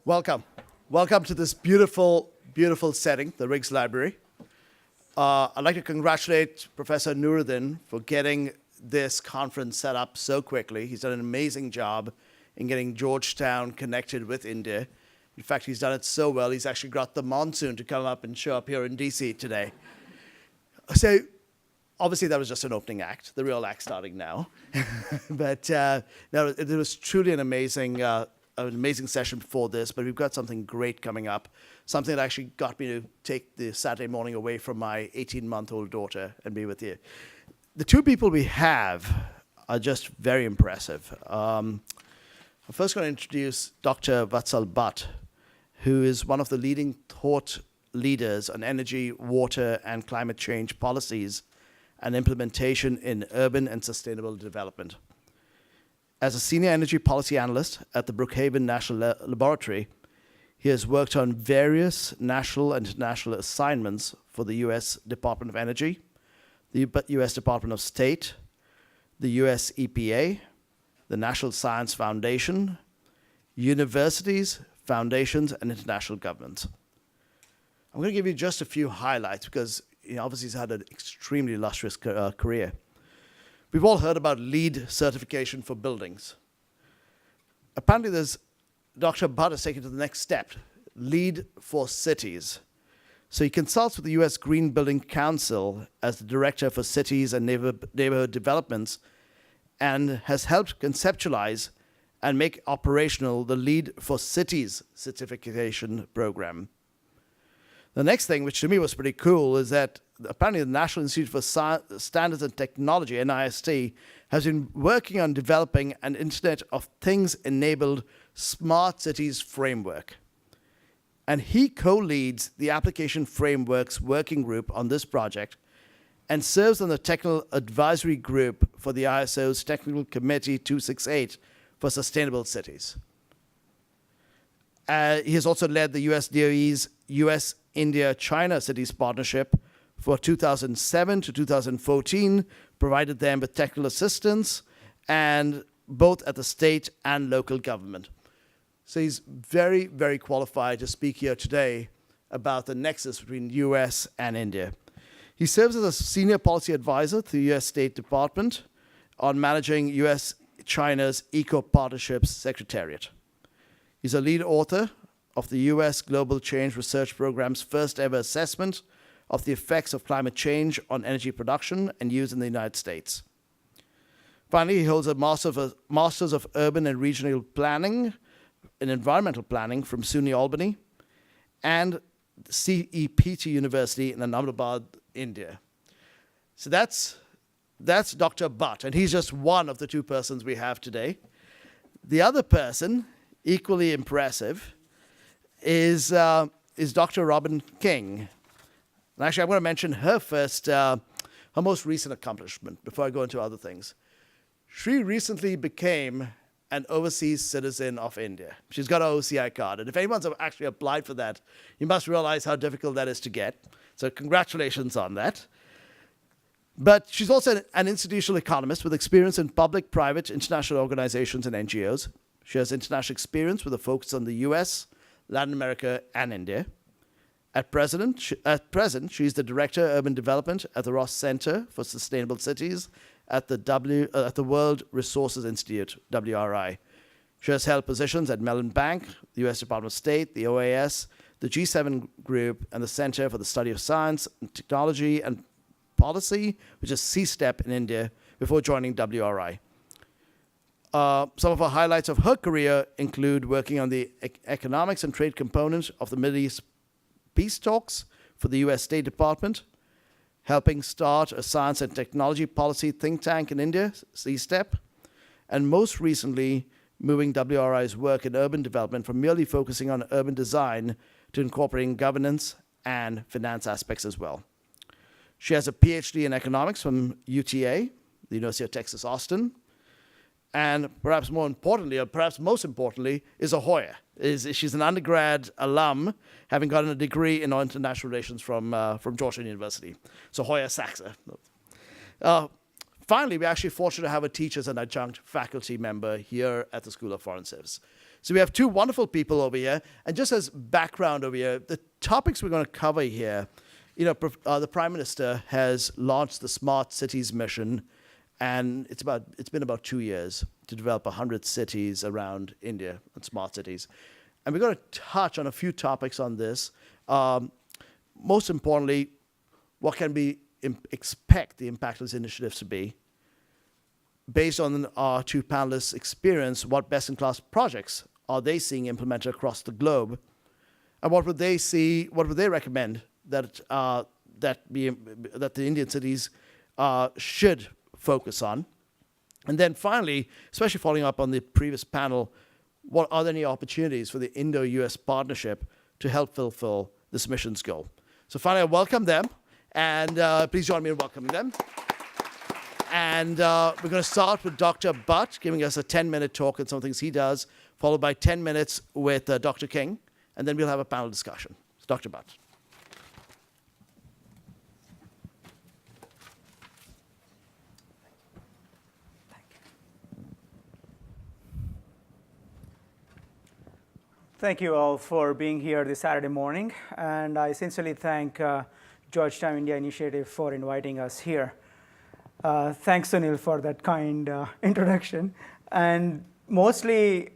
Welcome. Welcome to this beautiful, beautiful setting, the Riggs Library. I'd like to congratulate Professor Nuruddin for getting this conference set up so quickly. He's done an amazing job in getting Georgetown connected with India. In fact, he's done it so well, he's actually got the monsoon to come up and show up here in DC today. So, obviously, that was just an opening act, the real act starting now. But no, it was truly an amazing session before this, but we've got something great coming up, something that actually got me to take the Saturday morning away from my 18-month-old daughter and be with you. The two people we have are just very impressive. I'm first going to introduce Dr. Vatsal Bhatt, who is one of the leading thought leaders on energy, water, and climate change policies and implementation in urban and sustainable development. As a senior energy policy analyst at the Brookhaven National Laboratory, he has worked on various national and international assignments for the U.S. Department of Energy, the U.S. Department of State, the U.S. EPA, the National Science Foundation, universities, foundations, and international governments. I'm going to give you just a few highlights because obviously he's had an extremely illustrious career. We've all heard about LEED certification for buildings. Apparently, Dr. Bhatt has taken it to the next step, LEED for cities. So he consults with the U.S. Green Building Council as the Director for Cities and Neighborhood Developments and has helped conceptualize and make operational the LEED for Cities certification program. The next thing, which to me was pretty cool, is that apparently the National Institute for Standards and Technology, NIST, has been working on developing an Internet of Things-enabled smart cities framework. And he co-leads the application frameworks working group on this project and serves on the technical advisory group for the ISO's Technical Committee 268 for Sustainable Cities. He has also led the US DOE's US-India-China Cities Partnership for 2007 to 2014, provided them with technical assistance, and both at the state and local government. So he's very, very qualified to speak here today about the nexus between US and India. He serves as a senior policy advisor to the US State Department on managing US-China's Eco-Partnerships Secretariat. He's a lead author of the U.S. Global Change Research Program's first ever assessment of the effects of climate change on energy production and use in the United States. Finally, he holds a Masters of Urban and Regional Planning in Environmental Planning from SUNY Albany and CEPT University in Ahmedabad, India. So that's Dr. Bhatt, and he's just one of the two persons we have today. The other person, equally impressive, is Dr. Robin King. And actually, I'm going to mention her first, her most recent accomplishment before I go into other things. She recently became an overseas citizen of India. She's got an OCI card. And if anyone's actually applied for that, you must realize how difficult that is to get. So congratulations on that. But she's also an institutional economist with experience in public, private, international organizations, and NGOs. She has international experience with a focus on the US, Latin America, and India. At present, she's the Director of Urban Development at the Ross Center for Sustainable Cities at the World Resources Institute, WRI. She has held positions at Mellon Bank, the US Department of State, the OAS, the G7 Group, and the Center for the Study of Science, and Technology, and Policy, which is CSTEP in India, before joining WRI. Some of her highlights of her career include working on the economics and trade component of the Middle East peace talks for the US State Department, helping start a science and technology policy think tank in India, CSTEP, and most recently, moving WRI's work in urban development from merely focusing on urban design to incorporating governance and finance aspects as well. She has a PhD in economics from UTA, the University of Texas, Austin, and perhaps more importantly, or perhaps most importantly, is a Hoya. She's an undergrad alum, having gotten a degree in international relations from Georgetown University. So Hoya Saxa. Finally, we're actually fortunate to have a teacher as an adjunct faculty member here at the School of Foreign Service. So we have two wonderful people over here. And just as background over here, the topics we're going to cover here, the Prime Minister has launched the Smart Cities mission, and it's been about 2 years to develop 100 cities around India and smart cities. And we're going to touch on a few topics on this. Most importantly, what can we expect the impact of this initiative to be? Based on our two panelists' experience, what best-in-class projects are they seeing implemented across the globe? And what would they recommend that the Indian cities should focus on? And then finally, especially following up on the previous panel, what are there any opportunities for the Indo-US partnership to help fulfill this mission's goal? So finally, I welcome them, and please join me in welcoming them. And we're going to start with Dr. Butt giving us a 10-minute talk on some things he does, followed by 10 minutes with Dr. King, and then we'll have a panel discussion. So Dr. Butt. Thank you all for being here this Saturday morning, and I sincerely thank Georgetown India Initiative for inviting us here. Thanks, Sunil, for that kind introduction. And mostly,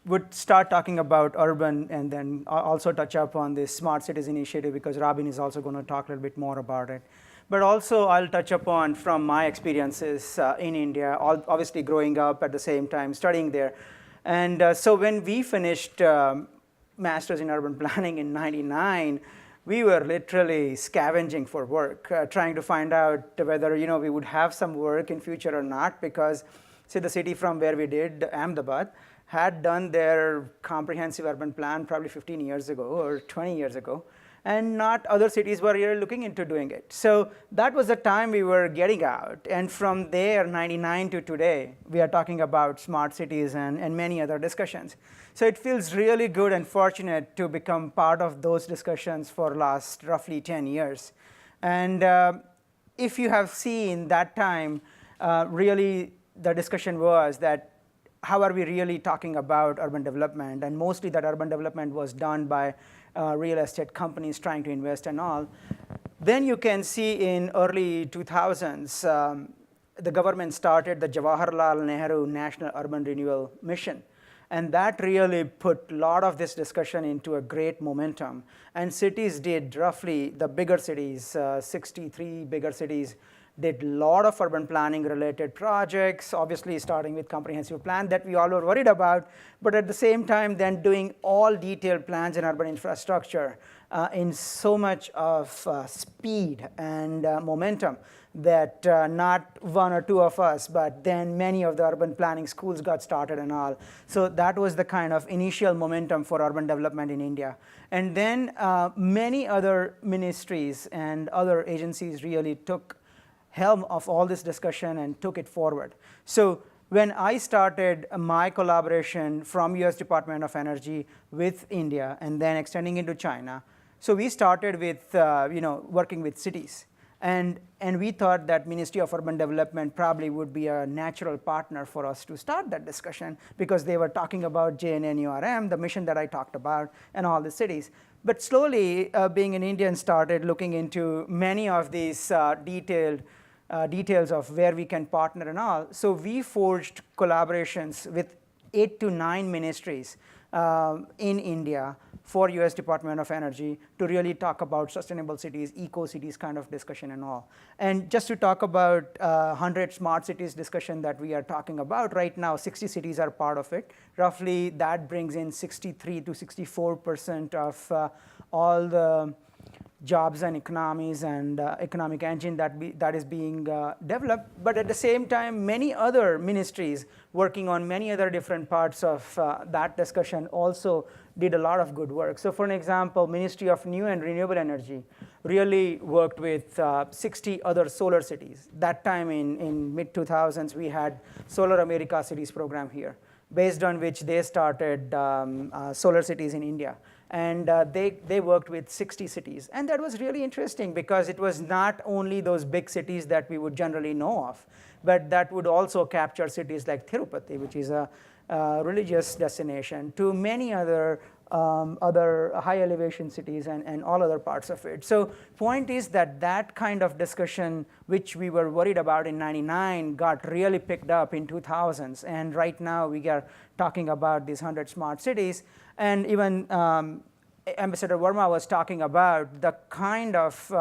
would start talking about urban and then also touch up on this Smart Cities Initiative because Robin is also going to talk a little bit more about it. But also, I'll touch upon from my experiences in India, obviously growing up at the same time, studying there. And so when we finished Masters in Urban Planning in '99, we were literally scavenging for work, trying to find out whether we would have some work in future or not, because say the city from where we did, Ahmedabad, had done their comprehensive urban plan probably 15 years ago or 20 years ago, and not other cities were really looking into doing it. So that was the time we were getting out. And from there, '99 to today, we are talking about smart cities and many other discussions. So it feels really good and fortunate to become part of those discussions for last roughly 10 years. And if you have seen that time, really the discussion was that how are we really talking about urban development? And mostly that urban development was done by real estate companies trying to invest and all. Then you can see in early 2000s, the government started the Jawaharlal Nehru National Urban Renewal Mission. And that really put a lot of this discussion into a great momentum. And cities did roughly, the bigger cities, 63 bigger cities, did a lot of urban planning related projects, obviously starting with comprehensive plan that we all were worried about, but at the same time then doing all detailed plans in urban infrastructure in so much of speed and momentum that not one or two of us, but then many of the urban planning schools got started and all. So that was the kind of initial momentum for urban development in India. And then many other ministries and other agencies really took helm of all this discussion and took it forward. So when I started my collaboration from US Department of Energy with India and then extending into China, so we started with working with cities. And we thought that Ministry of Urban Development probably would be a natural partner for us to start that discussion because they were talking about JNNURM, the mission that I talked about, and all the cities. But slowly, being an Indian, started looking into many of these details of where we can partner and all. So we forged collaborations with 8 to 9 ministries in India for US Department of Energy to really talk about sustainable cities, eco-cities kind of discussion and all. And just to talk about 100 smart cities discussion that we are talking about right now, 60 cities are part of it. Roughly that brings in 63 to 64% of all the jobs and economies and economic engine that is being developed. But at the same time, many other ministries working on many other different parts of that discussion also did a lot of good work. So for an example, Ministry of New and Renewable Energy really worked with 60 other solar cities. That time in mid-2000s, we had Solar America Cities program here, based on which they started solar cities in India. And they worked with 60 cities. And that was really interesting because it was not only those big cities that we would generally know of, but that would also capture cities like Tirupati, which is a religious destination to many other high elevation cities and all other parts of it. So point is that kind of discussion, which we were worried about in 99, got really picked up in 2000s. And right now we are talking about these 100 smart cities. And even Ambassador Verma was talking about the kind of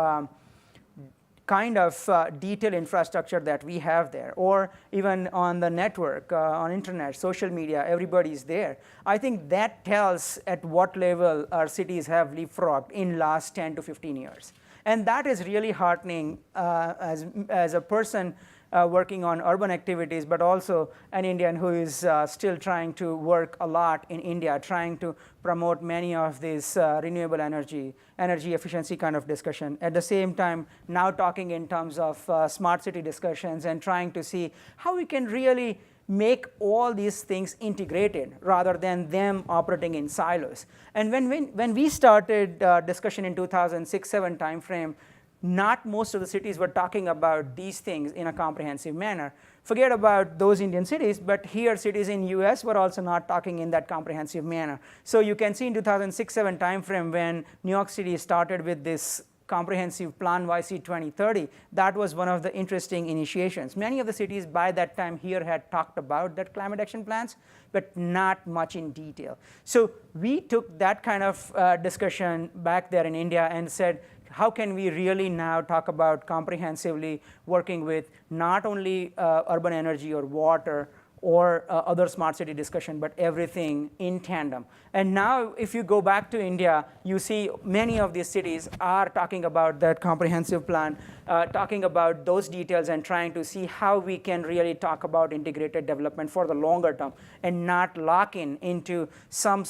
detailed infrastructure that we have there, or even on the network, on internet, social media, everybody's there. I think that tells at what level our cities have leapfrogged in last 10 to 15 years. And that is really heartening as a person working on urban activities, but also an Indian who is still trying to work a lot in India, trying to promote many of these renewable energy efficiency kind of discussion. At the same time, now talking in terms of smart city discussions and trying to see how we can really make all these things integrated rather than them operating in silos. And when we started discussion in 2006-07 timeframe, not most of the cities were talking about these things in a comprehensive manner. Forget about those Indian cities, but here cities in US were also not talking in that comprehensive manner. So you can see in 2006-07 timeframe when New York City started with this comprehensive plan YC 2030, that was one of the interesting initiations. Many of the cities by that time here had talked about that climate action plans, but not much in detail. So we took that kind of discussion back there in India and said, how can we really now talk about comprehensively working with not only urban energy or water or other smart city discussion, but everything in tandem. And now if you go back to India, you see many of these cities are talking about that comprehensive plan, talking about those details and trying to see how we can really talk about integrated development for the longer term and not lock into some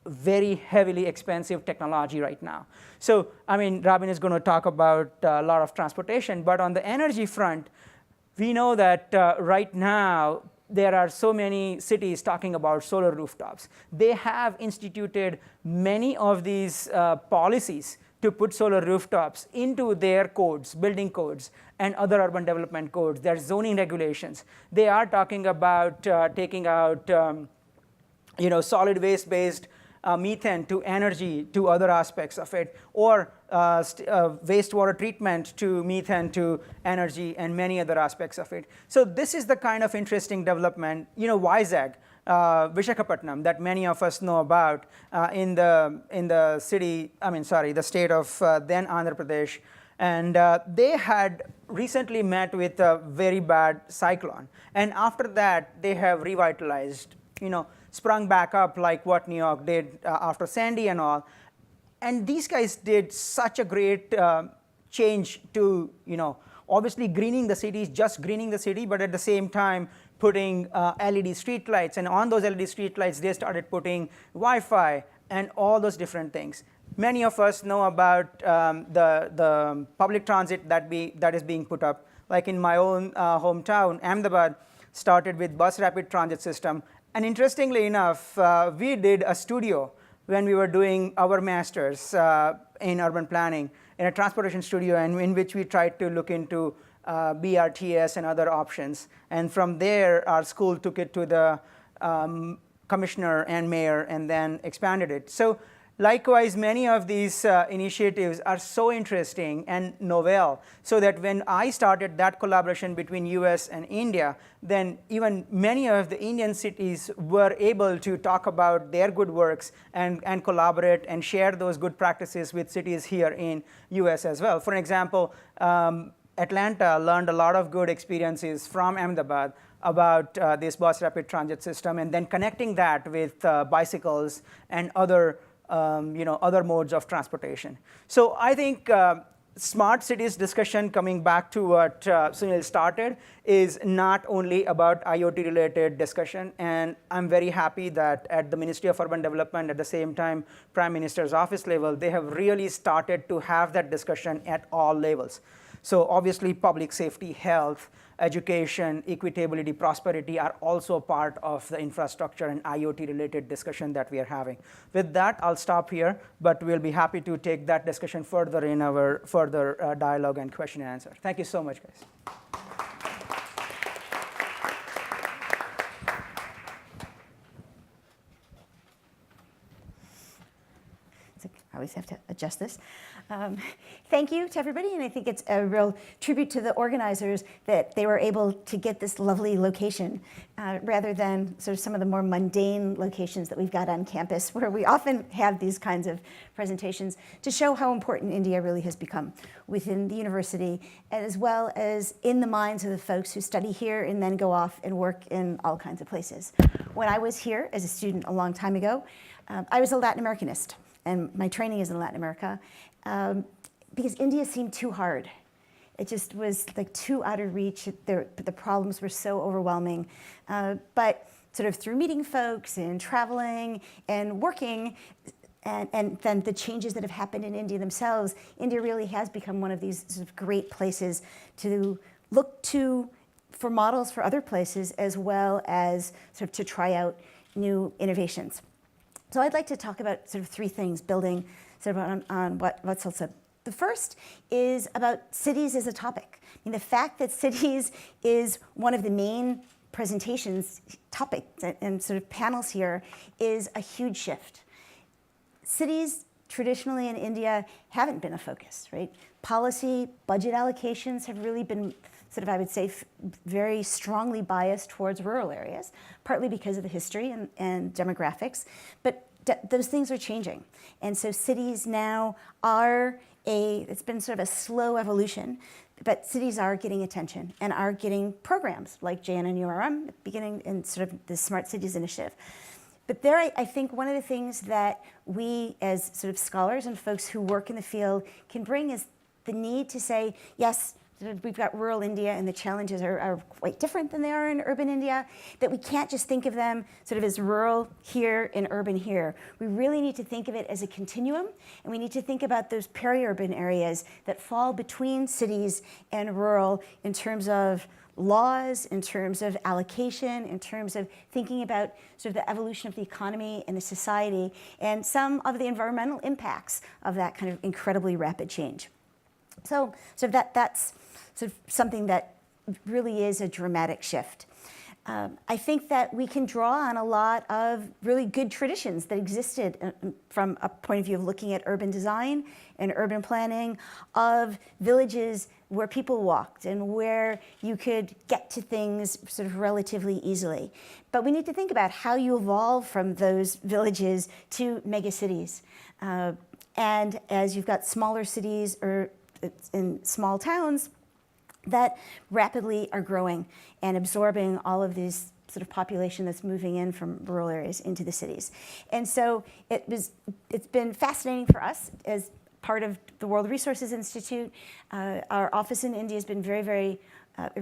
very heavily expensive technology right now. So, I mean, Robin is going to talk about a lot of transportation, but on the energy front, we know that right now there are so many cities talking about solar rooftops. They have instituted many of these policies to put solar rooftops into their codes, building codes, and other urban development codes, their zoning regulations. They are talking about taking out solid waste-based methane to energy to other aspects of it, or wastewater treatment to methane to energy and many other aspects of it. So this is the kind of interesting development, WISAG, Vishakhapatnam, that many of us know about in the city, the state of then Andhra Pradesh. And they had recently met with a very bad cyclone. And after that, they have revitalized, sprung back up like what New York did after Sandy and all. And these guys did such a great change to, obviously greening the cities, just greening the city, but at the same time putting LED streetlights. And on those LED streetlights, they started putting Wi-Fi and all those different things. Many of us know about the public transit that is being put up. Like in my own hometown, Ahmedabad started with bus rapid transit system. And interestingly enough, we did a studio when we were doing our master's in urban planning in a transportation studio, and in which we tried to look into BRTS and other options. And from there, our school took it to the commissioner and mayor and then expanded it. So likewise, many of these initiatives are so interesting and novel, so that when I started that collaboration between US and India, then even many of the Indian cities were able to talk about their good works and collaborate and share those good practices with cities here in US as well. For example, Atlanta learned a lot of good experiences from Ahmedabad about this bus rapid transit system, and then connecting that with bicycles and other modes of transportation. So I think smart cities discussion, coming back to what Sunil started, is not only about IoT-related discussion. And I'm very happy that at the Ministry of Urban Development, at the same time, Prime Minister's office level, they have really started to have that discussion at all levels. So obviously, public safety, health, education, equitability, prosperity are also part of the infrastructure and IoT-related discussion that we are having. With that, I'll stop here, but we'll be happy to take that discussion further in our further dialogue and question and answer. Thank you so much, guys. I always have to adjust this. Thank you to everybody, and I think it's a real tribute to the organizers that they were able to get this lovely location rather than sort of some of the more mundane locations that we've got on campus where we often have these kinds of presentations to show how important India really has become within the university, as well as in the minds of the folks who study here and then go off and work in all kinds of places. When I was here as a student a long time ago, I was a Latin Americanist, and my training is in Latin America, because India seemed too hard. It just was like too out of reach. The problems were so overwhelming. But sort of through meeting folks and traveling and working, and then the changes that have happened in India themselves, India really has become one of these sort of great places to look to for models for other places, as well as sort of to try out new innovations. So I'd like to talk about sort of three things, building sort of on what Vatsal said. The first is about cities as a topic. I mean, the fact that cities is one of the main presentations, topics, and sort of panels here is a huge shift. Cities traditionally in India haven't been a focus, right? Policy, budget allocations have really been sort of, I would say, very strongly biased towards rural areas, partly because of the history and demographics, but those things are changing. And so cities now are it's been sort of a slow evolution, but cities are getting attention and are getting programs like JNNURM, beginning in sort of the Smart Cities Initiative. But there, I think one of the things that we as sort of scholars and folks who work in the field can bring is the need to say, yes, we've got rural India and the challenges are quite different than they are in urban India, that we can't just think of them sort of as rural here and urban here. We really need to think of it as a continuum, and we need to think about those peri-urban areas that fall between cities and rural in terms of laws, in terms of allocation, in terms of thinking about sort of the evolution of the economy and the society, and some of the environmental impacts of that kind of incredibly rapid change. So that's sort of something that really is a dramatic shift. I think that we can draw on a lot of really good traditions that existed from a point of view of looking at urban design and urban planning, of villages where people walked and where you could get to things sort of relatively easily. But we need to think about how you evolve from those villages to megacities. And as you've got smaller cities or in small towns that rapidly are growing and absorbing all of this sort of population that's moving in from rural areas into the cities. And so it's been fascinating for us as part of the World Resources Institute. Our office in India has been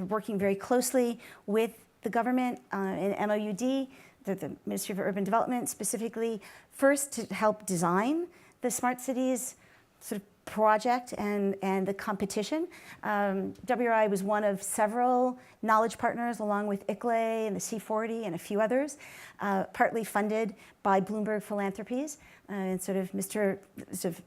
working very closely with the government in MOUD, the Ministry of Urban Development specifically, first to help design the smart cities sort of project and the competition. WRI was one of several knowledge partners along with ICLEI and the C40 and a few others, partly funded by Bloomberg Philanthropies and sort of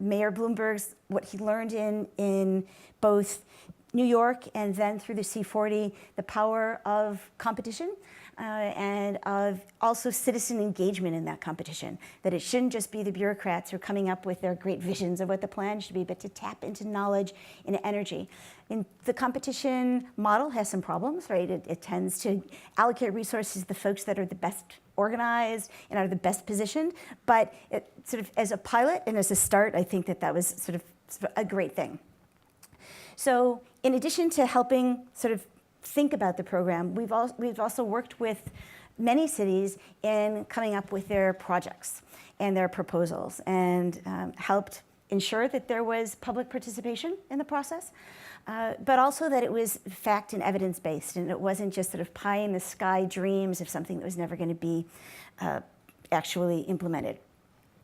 Mayor Bloomberg's, what he learned in both New York and then through the C40, the power of competition and of also citizen engagement in that competition, that it shouldn't just be the bureaucrats who are coming up with their great visions of what the plan should be, but to tap into knowledge and energy. And the competition model has some problems, right? It tends to allocate resources to the folks that are the best organized and are the best positioned, but it sort of as a pilot and as a start, I think that was sort of a great thing. So in addition to helping sort of think about the program, we've also worked with many cities in coming up with their projects and their proposals, and helped ensure that there was public participation in the process, but also that it was fact and evidence-based, and it wasn't just sort of pie-in-the-sky dreams of something that was never going to be actually implemented.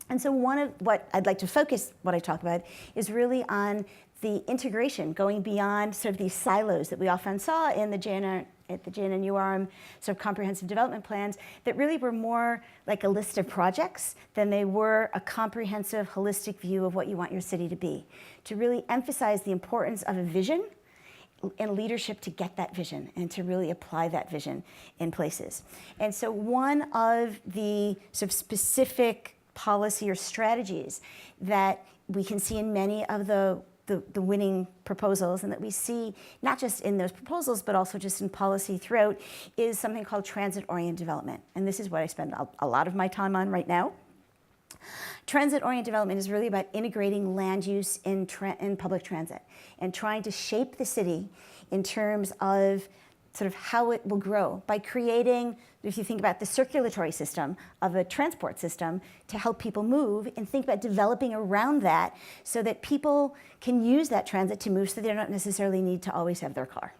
And so one of what I'd like to focus what I talk about is really on the integration, going beyond sort of these silos that we often saw in the JNNURM sort of comprehensive development plans that really were more like a list of projects than they were a comprehensive, holistic view of what you want your city to be. To really emphasize the importance of a vision and leadership to get that vision and to really apply that vision in places. And so one of the sort of specific policy or strategies that we can see in many of the winning proposals, and that we see not just in those proposals, but also just in policy throughout, is something called transit-oriented development. And this is what I spend a lot of my time on right now. Transit-oriented development is really about integrating land use in public transit and trying to shape the city in terms of sort of how it will grow by creating, if you think about the circulatory system of a transport system to help people move, and think about developing around that so that people can use that transit to move, so they don't necessarily need to always have their car.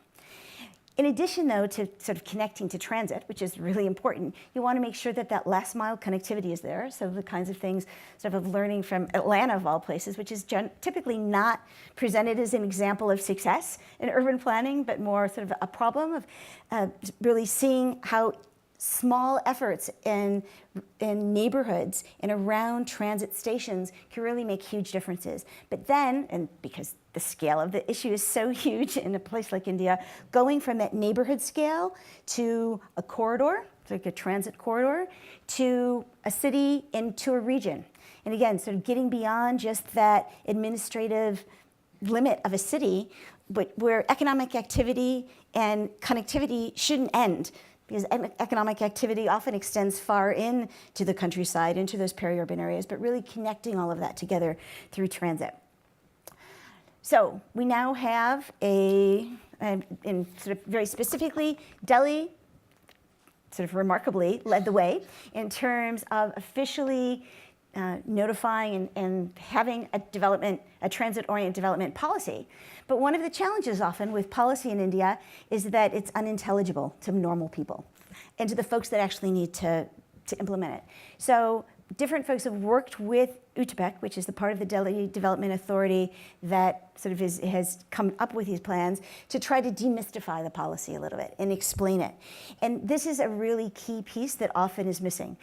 In addition, though, to sort of connecting to transit, which is really important, you want to make sure that that last mile connectivity is there. So the kinds of things sort of learning from Atlanta, of all places, which is typically not presented as an example of success in urban planning, but more sort of a problem of really seeing how small efforts in neighborhoods and around transit stations can really make huge differences. But then, and because the scale of the issue is so huge in a place like India, going from that neighborhood scale to a corridor, like a transit corridor, to a city and to a region. And again, sort of getting beyond just that administrative limit of a city, but where economic activity and connectivity shouldn't end, because economic activity often extends far into the countryside, into those peri-urban areas, but really connecting all of that together through transit. So we now have in sort of very specifically, Delhi sort of remarkably led the way in terms of officially notifying and having a transit-oriented development policy. But one of the challenges often with policy in India is that it's unintelligible to normal people and to the folks that actually need to implement it. So different folks have worked with UTPEC, which is the part of the Delhi Development Authority that sort of has come up with these plans, to try to demystify the policy a little bit and explain it. And this is a really key piece that often is missing.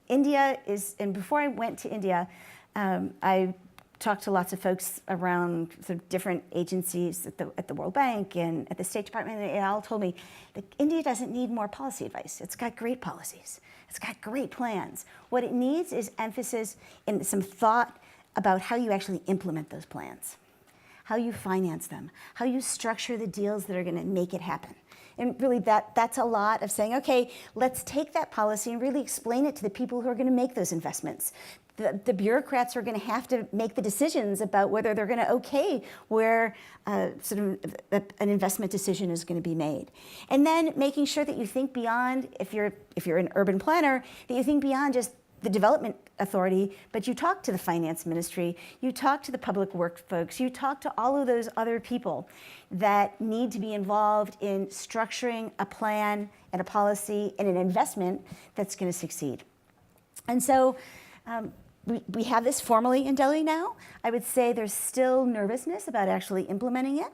India is, and before I went to India, I talked to lots of folks around sort of different agencies at the World Bank and at the State Department, and they all told me that India doesn't need more policy advice. It's got great policies. It's got great plans. What it needs is emphasis and some thought about how you actually implement those plans, how you finance them, how you structure the deals that are going to make it happen. And really that's a lot of saying, okay, let's take that policy and really explain it to the people who are going to make those investments. The bureaucrats are going to have to make the decisions about whether they're going to okay where sort of an investment decision is going to be made. And then making sure that you think beyond, if you're an urban planner, that you think beyond just the development authority, but you talk to the finance ministry, you talk to the public works folks, you talk to all of those other people that need to be involved in structuring a plan and a policy and an investment that's going to succeed. And so we have this formally in Delhi now. I would say there's still nervousness about actually implementing it.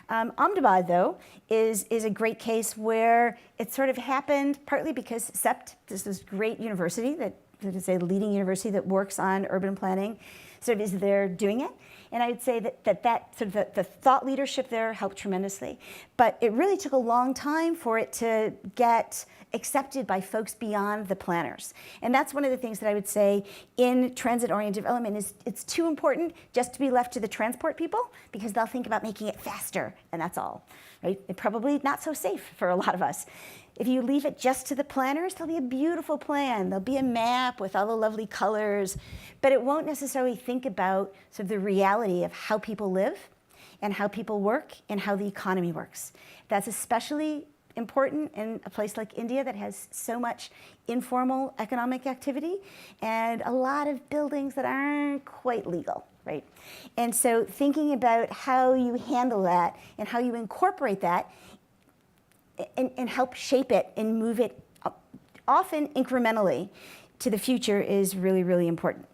Ahmedabad, though, is a great case where it sort of happened partly because CEPT, this great university that is a leading university that works on urban planning, sort of is there doing it. And I'd say that sort of the thought leadership there helped tremendously. But it really took a long time for it to get accepted by folks beyond the planners. And that's one of the things that I would say in transit-oriented development is it's too important just to be left to the transport people, because they'll think about making it faster, and that's all, right? And probably not so safe for a lot of us. If you leave it just to the planners, there'll be a beautiful plan. There'll be a map with all the lovely colors, but it won't necessarily think about sort of the reality of how people live and how people work and how the economy works. That's especially important in a place like India that has so much informal economic activity and a lot of buildings that aren't quite legal, right? And so thinking about how you handle that and how you incorporate that and help shape it and move it often incrementally to the future is really, really important.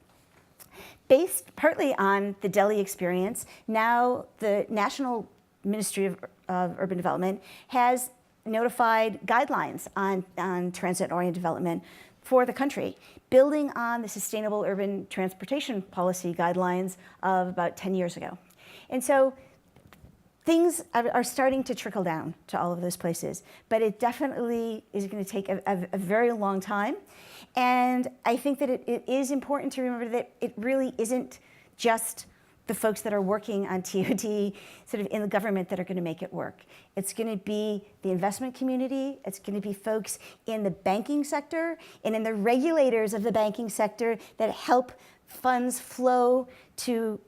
Based partly on the Delhi experience, now the National Ministry of Urban Development has notified guidelines on transit-oriented development for the country, building on the Sustainable Urban Transportation Policy guidelines of about 10 years ago. And so things are starting to trickle down to all of those places, but it definitely is going to take a very long time. And I think that it is important to remember that it really isn't just the folks that are working on TOD sort of in the government that are going to make it work. It's going to be the investment community. It's going to be folks in the banking sector and in the regulators of the banking sector that help funds flow to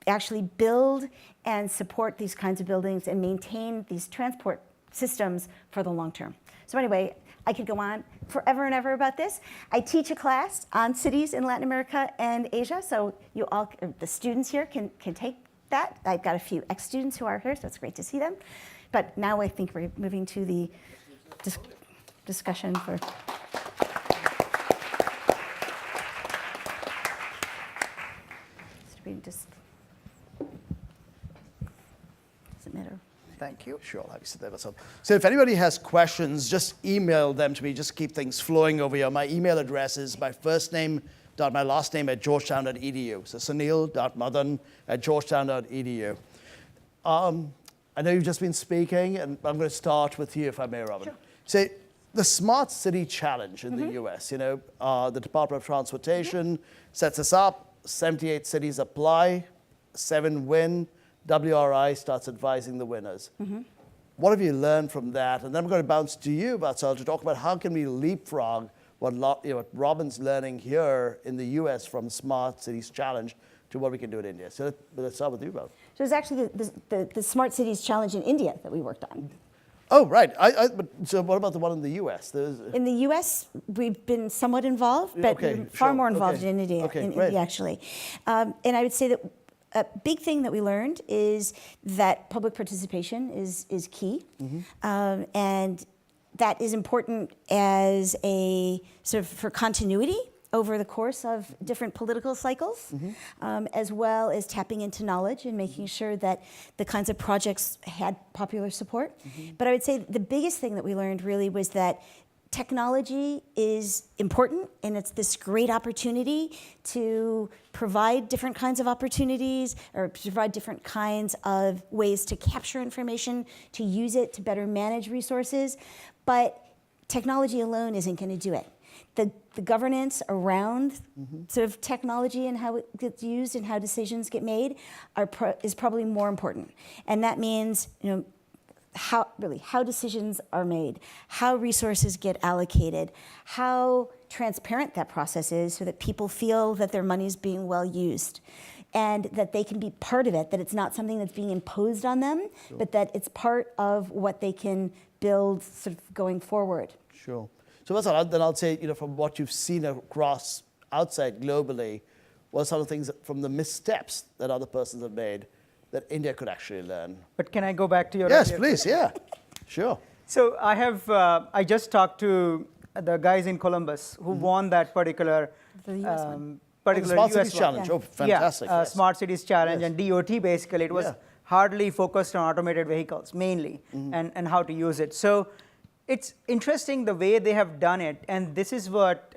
actually build and support these kinds of buildings and maintain these transport systems for the long term. So anyway, I could go on forever and ever about this. I teach a class on cities in Latin America and Asia, so you all, the students here can take that. I've got a few ex-students who are here, so it's great to see them. But now I think we're moving to the discussion for. Doesn't matter. Thank you. Sure, I'll have you sit there myself. So if anybody has questions, just email them to me. Just keep things flowing over here. My email address is my first name dot my last name at georgetown.edu. So sunil.madan@georgetown.edu. I know you've just been speaking, and I'm going to start with you, if I may, Robin. Sure. So the Smart City Challenge in the US, the Department of Transportation sets us up. 78 cities apply, 7 win. WRI starts advising the winners. What have you learned from that? And then I'm going to bounce to you, Vatsal, to talk about how can we leapfrog what Robin's learning here in the US from Smart Cities Challenge to what we can do in India. So let's start with you, Robin. So it's actually the Smart Cities Challenge in India that we worked on. Oh, right. So what about the one in the US? In the US, we've been somewhat involved, but we're far more involved in India, India actually. And I would say that a big thing that we learned is that public participation is key. And that is important as a sort of for continuity over the course of different political cycles, as well as tapping into knowledge and making sure that the kinds of projects had popular support. But I would say the biggest thing that we learned really was that technology is important, and it's this great opportunity to provide different kinds of opportunities or provide different kinds of ways to capture information, to use it to better manage resources. But technology alone isn't going to do it. The governance around sort of technology and how it gets used and how decisions get made is probably more important. And that means, how decisions are made, how resources get allocated, how transparent that process is so that people feel that their money is being well used and that they can be part of it, that it's not something that's being imposed on them, but that it's part of what they can build sort of going forward. Sure. So then I'll say, from what you've seen across outside globally, what are some of the things from the missteps that other persons have made that India could actually learn? But can I go back to your Yes, please, yeah. Sure. So I just talked to the guys in Columbus who won that particular Smart Cities Challenge. Oh, fantastic. Yes. Smart Cities Challenge and DOT basically. It was hardly focused on automated vehicles mainly and how to use it. So it's interesting the way they have done it, and this is what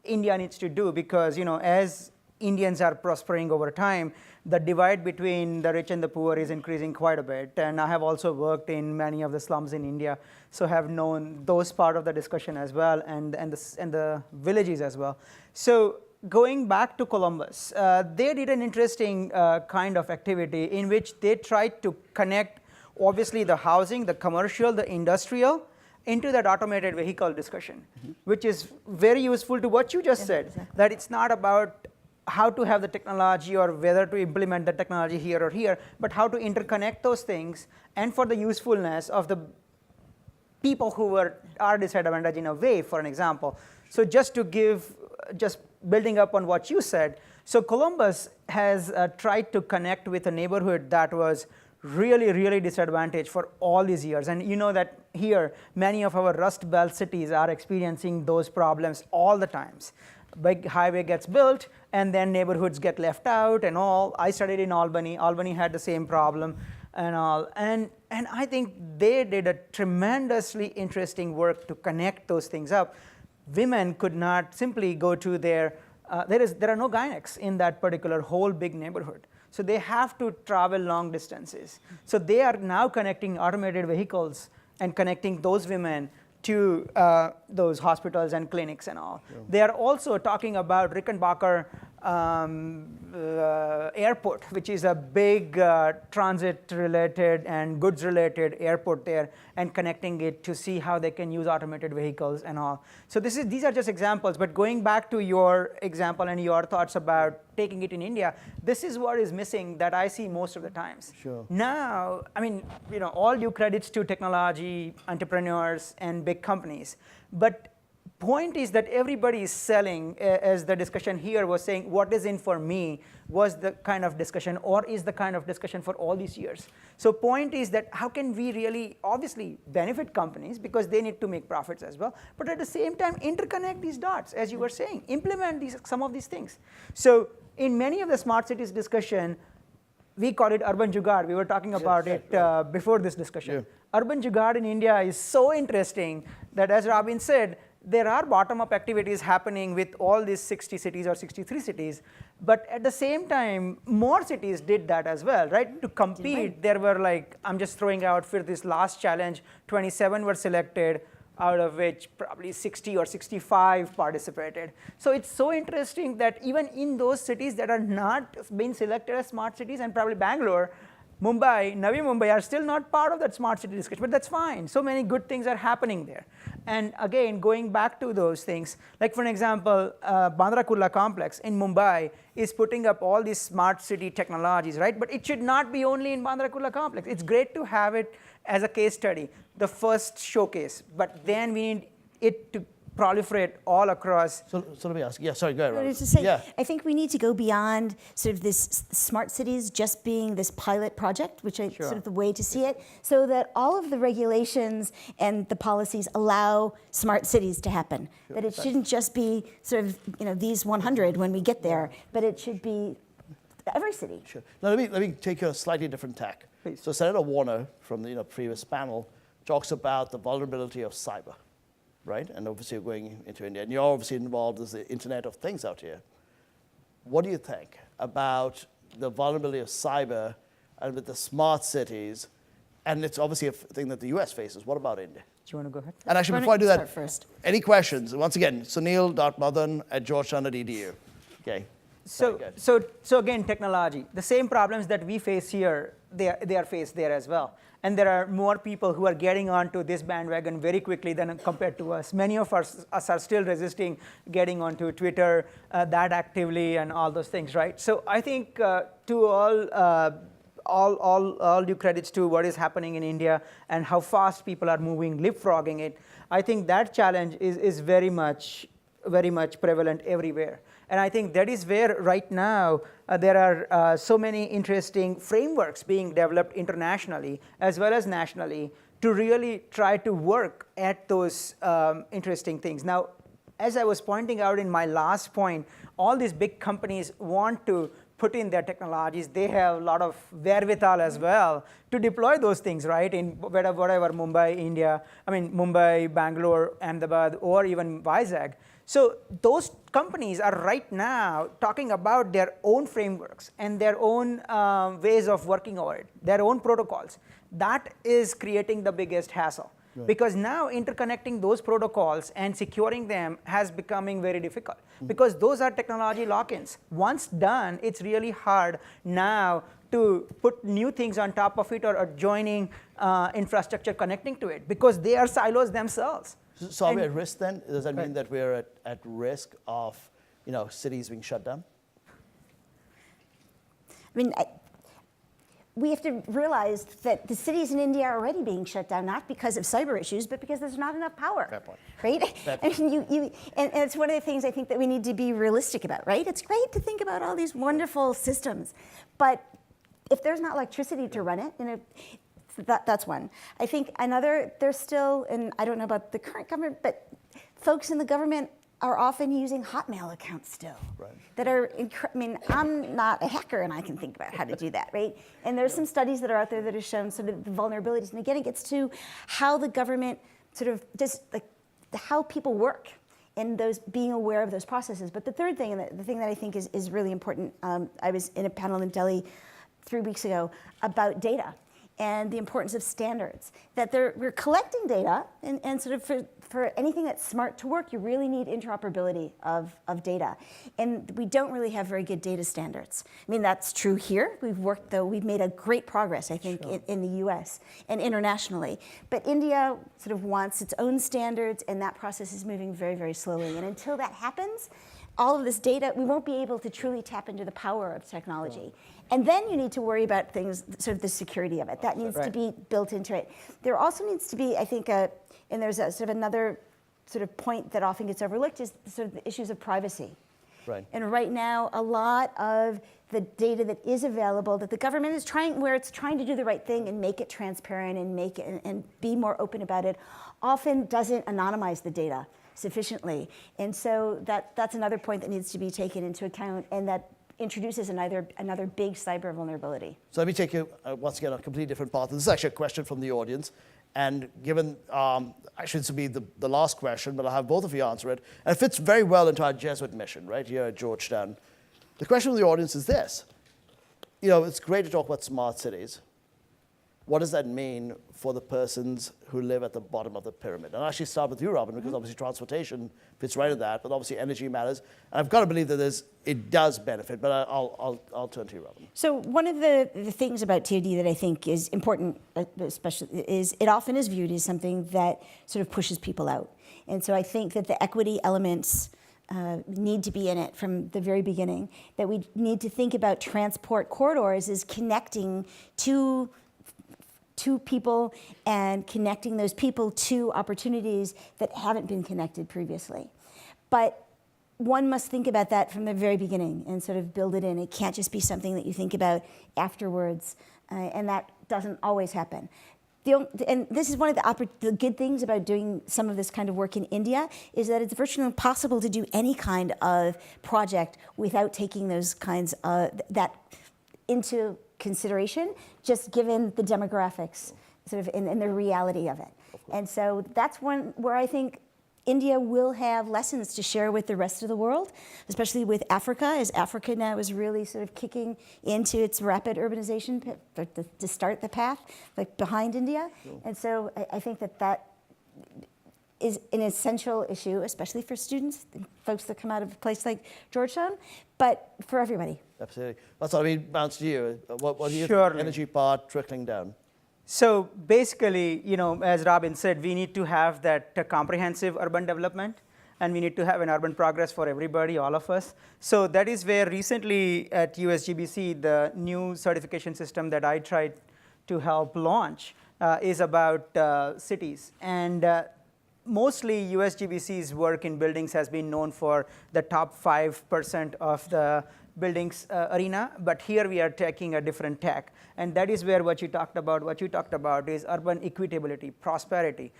India needs to do because, as Indians are prospering over time, the divide between the rich and the poor is increasing quite a bit. And I have also worked in many of the slums in India, so have known those part of the discussion as well and the villages as well. So going back to Columbus, they did an interesting kind of activity in which they tried to connect obviously the housing, the commercial, the industrial, into that automated vehicle discussion, which is very useful to what you just said, that it's not about how to have the technology or whether to implement the technology here or here, but how to interconnect those things and for the usefulness of the people who are disadvantaged in a way, for an example. So just building up on what you said, so Columbus has tried to connect with a neighborhood that was really, really disadvantaged for all these years. And you know that here, many of our Rust Belt cities are experiencing those problems all the times. Big highway gets built, and then neighborhoods get left out and all. I studied in Albany. Albany had the same problem and all. And I think they did a tremendously interesting work to connect those things up. Women could not simply go to there are no gynecs in that particular whole big neighborhood. So they have to travel long distances. So they are now connecting automated vehicles and connecting those women to those hospitals and clinics and all. Yeah. They are also talking about Rickenbacker airport, which is a big transit-related and goods-related airport there, and connecting it to see how they can use automated vehicles and all. So these are just examples, but going back to your example and your thoughts about taking it in India, this is what is missing that I see most of the times. Sure. Now, I mean, all due credits to technology, entrepreneurs, and big companies, but point is that everybody is selling, as the discussion here was saying, what is in for me was the kind of discussion, or is the kind of discussion for all these years. So point is that how can we really obviously benefit companies because they need to make profits as well, but at the same time interconnect these dots, as you were saying, implement some of these things. So in many of the smart cities discussion, we call it urban jugaad. We were talking about it before this discussion. Yeah. Urban jugaad in India is so interesting that, as Robin said, there are bottom-up activities happening with all these 60 cities or 63 cities, but at the same time, more cities did that as well, right? To compete, there were like, I'm just throwing out for this last challenge, 27 were selected, out of which probably 60 or 65 participated. So it's so interesting that even in those cities that are not being selected as smart cities, and probably Bangalore, Mumbai, Navi Mumbai are still not part of that smart city discussion, but that's fine. So many good things are happening there. And again, going back to those things, like for example, Bandra Kurla complex in Mumbai is putting up all these smart city technologies, right? But it should not be only in Bandra Kurla complex. It's great to have it as a case study, the first showcase, but then we need it to proliferate all across. So let me ask. Yeah, sorry, go ahead. I was just saying, yeah. I think we need to go beyond sort of this smart cities just being this pilot project, which is sort of the way to see it, so that all of the regulations and the policies allow smart cities to happen. Sure. That it shouldn't just be sort of these 100 when we get there, but it should be every city. Sure. Now let me take a slightly different tack. Please. So Senator Warner from the previous panel talks about the vulnerability of cyber. Right? And obviously you're going into India, and you're obviously involved as the Internet of Things out here. What do you think about the vulnerability of cyber and with the smart cities? And it's obviously a thing that the US faces. What about India? Do you want to go ahead? And actually, before I do that, first, any questions? Once again, sunil.madan@georgetown.edu. Okay. So again, technology. The same problems that we face here, they are faced there as well. And there are more people who are getting onto this bandwagon very quickly than compared to us. Many of us are still resisting getting onto Twitter that actively and all those things, right? So I think to all due credits to what is happening in India and how fast people are moving, leapfrogging it, I think that challenge is very much prevalent everywhere. And I think that is where right now there are so many interesting frameworks being developed internationally as well as nationally to really try to work at those interesting things. Now, as I was pointing out in my last point, all these big companies want to put in their technologies. They have a lot of wherewithal as well to deploy those things, right? In whatever Mumbai, Bangalore, Ahmedabad, or even Vizag. So those companies are right now talking about their own frameworks and their own ways of working over it, their own protocols. That is creating the biggest hassle. Right. Because now interconnecting those protocols and securing them has becoming very difficult because those are technology lock-ins. Once done, it's really hard now to put new things on top of it or adjoining infrastructure connecting to it because they are silos themselves. So are we at risk then? Does that mean that we're at risk of cities being shut down? I mean, we have to realize that the cities in India are already being shut down, not because of cyber issues, but because there's not enough power. Fair point. Right? Fair point. I mean, and it's one of the things I think that we need to be realistic about, right? It's great to think about all these wonderful systems, but if there's not electricity to run it, that's one. I think another, there's still, and I don't know about the current government, but folks in the government are often using Hotmail accounts still. Right. That are, I'm not a hacker and I can think about how to do that, right? And there's some studies that are out there that have shown sort of the vulnerabilities. And again, it gets to how the government sort of just how people work and those being aware of those processes. But the third thing, and the thing that I think is really important, I was in a panel in Delhi 3 weeks ago about data. and the importance of standards. That we're collecting data, and sort of for anything that's smart to work, you really need interoperability of data. And we don't really have very good data standards. I mean, that's true here. We've made a great progress, I think, in the US and internationally. But India sort of wants its own standards, and that process is moving very, very slowly. And until that happens, all of this data, we won't be able to truly tap into the power of technology. And then you need to worry about things, sort of the security of it. That needs to be built into it. There also needs to be, I think, and there's a sort of another sort of point that often gets overlooked is sort of the issues of privacy. Right. And right now, a lot of the data that is available that the government is trying, where it's trying to do the right thing and make it transparent and make it and be more open about it, often doesn't anonymize the data sufficiently. And so that's another point that needs to be taken into account, and that introduces another big cyber vulnerability. So let me take you, once again, a completely different path. This is actually a question from the audience. And given, actually this will be the last question, but I'll have both of you answer it. And it fits very well into our Jesuit mission, right, here at Georgetown. The question from the audience is this. You know, it's great to talk about smart cities. What does that mean for the persons who live at the bottom of the pyramid? And I'll actually start with you, Robin, because obviously transportation fits right in that, but obviously energy matters. And I've got to believe that it does benefit, but I'll turn to you, Robin. So one of the things about TOD that I think is important, especially, is it often is viewed as something that sort of pushes people out. And so I think that the equity elements need to be in it from the very beginning, that we need to think about transport corridors as connecting to people and connecting those people to opportunities that haven't been connected previously. But one must think about that from the very beginning and sort of build it in. It can't just be something that you think about afterwards, and that doesn't always happen. And this is one of the good things about doing some of this kind of work in India, is that it's virtually impossible to do any kind of project without taking those kinds of, that into consideration, just given the demographics sort of and the reality of it. And so that's one where I think India will have lessons to share with the rest of the world, especially with Africa, as Africa now is really sort of kicking into its rapid urbanization to start the path, like behind India. Cool. And so I think that is an essential issue, especially for students, folks that come out of a place like Georgetown, but for everybody. Absolutely. That's what I mean, bounce to you. What do you Surely. think, energy part trickling down? So basically, you know, as Robin said, we need to have that comprehensive urban development, and we need to have an urban progress for everybody, all of us. So that is where recently at USGBC, the new certification system that I tried to help launch is about cities. And mostly USGBC's work in buildings has been known for the top 5% of the buildings arena, but here we are taking a different tack. And that is where what you talked about is urban equitability, prosperity,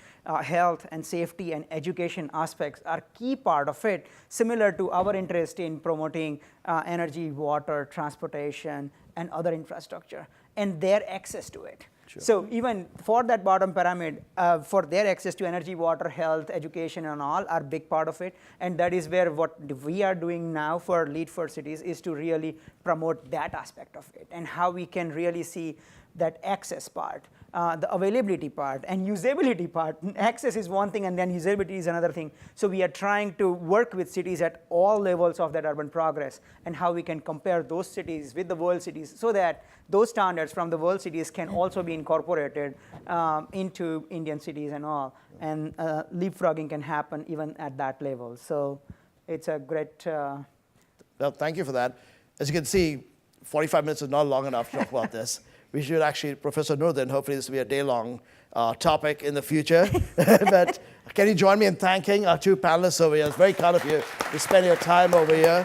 health and safety and education aspects are key part of it, similar to our interest in promoting energy, water, transportation, and other infrastructure, and their access to it. Sure. So even for that bottom pyramid, for their access to energy, water, health, education, and all are big part of it. And that is where what we are doing now for Lead for Cities is to really promote that aspect of it and how we can really see that access part, the availability part, and usability part. Access is one thing, and then usability is another thing. So we are trying to work with cities at all levels of that urban progress and how we can compare those cities with the world cities so that those standards from the world cities can also be incorporated into Indian cities and all. And leapfrogging can happen even at that level. So it's a great... Well, thank you for that. As you can see, 45 minutes is not long enough to talk about this. We should actually, Professor Nurdin, hopefully this will be a day-long topic in the future. But can you join me in thanking our two panelists over here? It's very kind of you to spend your time over here.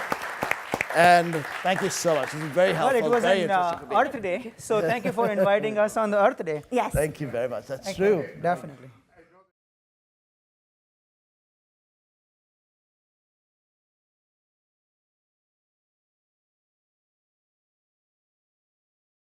And thank you so much. This is very helpful. Well, it was an Earth Day, so thank you for inviting us on the Earth Day. Yes. Thank you very much. That's Thank true. you. Definitely.